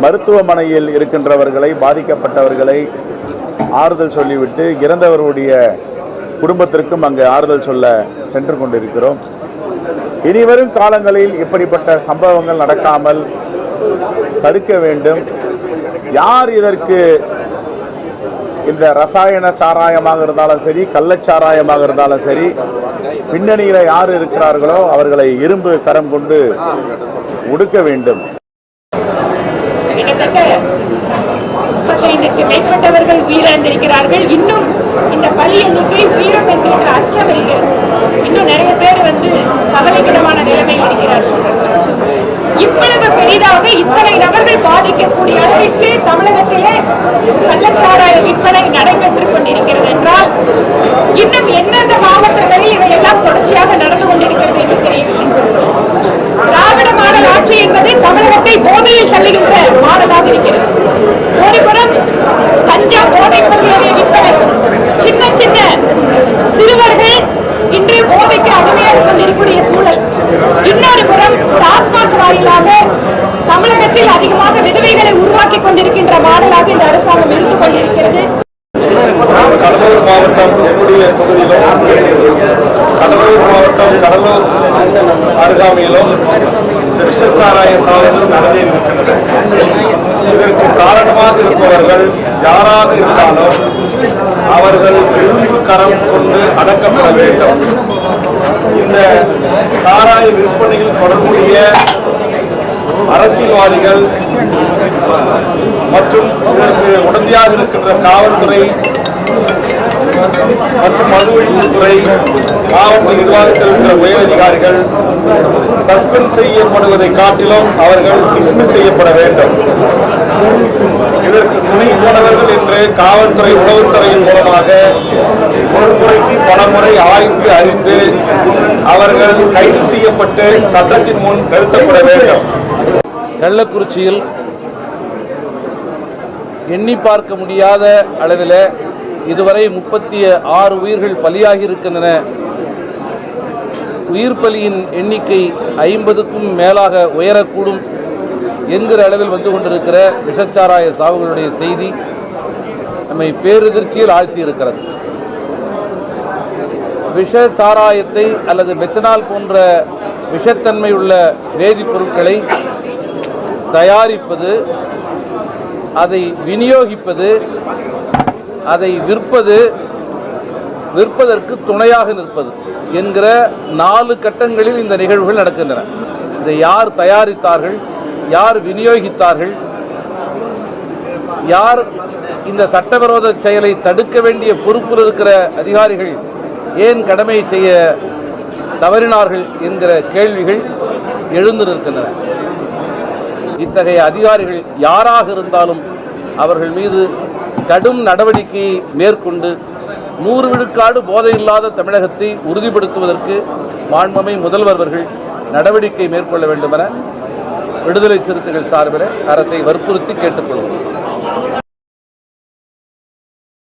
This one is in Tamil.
மருத்துவமனையில் இருக்கின்றவர்களை, பாதிக்கப்பட்டவர்களை ஆறுதல் சொல்லிவிட்டு இறந்தவருடைய குடும்பத்திற்கும் அங்கு ஆறுதல் சொல்ல சென்று கொண்டிருக்கிறோம். இனிவரும் காலங்களில் இப்படிப்பட்ட சம்பவங்கள் நடக்காமல் தடுக்க வேண்டும். யார் இதற்கு இந்த ரசாயன சாராயமாக இருந்தாலும் சரி, கள்ளச்சாராயமாக இருந்தாலும் சரி, பின்னணியில் யார் இருக்கிறார்களோ அவர்களை இரும்பு கரம் கொண்டு ஒடுக்க வேண்டும். மேற்பட்டவர்கள் உயிரிழந்திருக்கிறார்கள். இன்னும் இந்த பலி எண்ணிக்கை உயிரம் என்கின்ற அச்சம் இருக்கிறது. இன்னும் நிறைய பேர் கவலைக்கிடமான நிலைமையில் இருக்கிறார்கள். இவ்வளவு பெரிதாக இத்தனை நபர்கள் பாதிக்கக்கூடிய அளவிற்கு தமிழகத்திலே கள்ளச்சாராய விற்பனை நடைபெற்றுக் கொண்டிருக்கிறது என்றால் இன்னும் எந்தெந்த மாவட்டங்களில் இவையெல்லாம் தொடர்ச்சியாக நடந்து கொண்டிருக்கிறது என்று தெரியும். திராவிட மாடல் ஆட்சி என்பது தமிழகத்தை போதையில் தள்ளுகின்ற மாடலாக இருக்கிறது. ஒருபுறம் கஞ்சா போதைப் பொருளுடைய விற்பனை, சின்ன சின்ன சிறுவர்கள் இன்று போதைக்கு அடிமையாக கொண்டிருக்கூடிய சூழல். இன்னொரு புறம் டாஸ்மாக் வாயிலாக தமிழகத்தில் அதிகமாக விதவைகளை உருவாக்கி கொண்டிருக்கின்ற மாடலாக இந்த அரசாங்கம் இருந்து கொண்டிருக்கிறது. கடலூர் மாவட்டம் கடலூர் மாவட்டம் கடலூர் அருகாமையிலும் விஷச்சாராய சாலைகள் நடந்திருக்கின்றன. இதற்கு காரணமாக இருப்பவர்கள் யாராக இருந்தாலும் அவர்கள் இரும்பு கரம் கொண்டு அடக்கப்பட வேண்டும். இந்த சாராய விற்பனையில் தொடர்புடைய அரசியல்வாதிகள் மற்றும் இதற்கு உடந்தையாக இருக்கின்ற காவல்துறை மற்றும் மது ஒழிப்புத்துறை, மாவட்ட நிர்வாகத்தில் இருக்கிற உயரதிகாரிகள் சஸ்பெண்ட் செய்யப்படுவதை காட்டிலும் அவர்கள் டிஸ்மிஸ் செய்யப்பட வேண்டும். இதற்கு துணை போனவர்கள் என்று காவல்துறை உளவுத்துறையின் மூலமாக ஒரு முறைக்கு பல முறை ஆய்வு அறிந்து அவர்கள் கைது செய்யப்பட்டு சட்டத்தின் முன் நிறுத்தப்பட வேண்டும். கள்ளக்குறிச்சியில் எண்ணி பார்க்க முடியாத அளவில் இதுவரை 36 உயிர்கள் பலியாகி இருக்கின்றன. உயிர் பலியின் எண்ணிக்கை 50க்கும் மேலாக உயரக்கூடும் என்கிற அளவில் வந்து கொண்டிருக்கிற விஷச்சாராய சாவுகளுடைய செய்தி நம்மை பேரெதிர்ச்சியில் ஆழ்த்தி இருக்கிறது. விஷச்சாராயத்தை அல்லது மெத்தனால் போன்ற விஷத்தன்மை உள்ள வேதிப்பொருட்களை தயாரிப்பது, அதை விநியோகிப்பது, அதை விற்பதற்கு துணையாக நிற்பது என்கிற 4 கட்டங்களில் இந்த நிகழ்வுகள் நடக்கின்றன. இதை யார் தயாரித்தார்கள், யார் விநியோகித்தார்கள், யார் இந்த சட்டவிரோத செயலை தடுக்க வேண்டிய பொறுப்பில் இருக்கிற அதிகாரிகள் ஏன் கடமையை செய்ய தவறினார்கள் என்கிற கேள்விகள் எழுந்து நிற்கின்றன. இத்தகைய அதிகாரிகள் யாராக இருந்தாலும் அவர்கள் மீது கடும் நடவடிக்கையை மேற்கொண்டு 100 விழுக்காடு போதையில்லாத தமிழகத்தை உறுதிப்படுத்துவதற்கு மாண்புமிகு முதல்வர் அவர்கள் நடவடிக்கை மேற்கொள்ள வேண்டும் என விடுதலை சிறுத்தைகள் சார்பில் அரசை வற்புறுத்தி கேட்டுக்கொள்கிறோம்.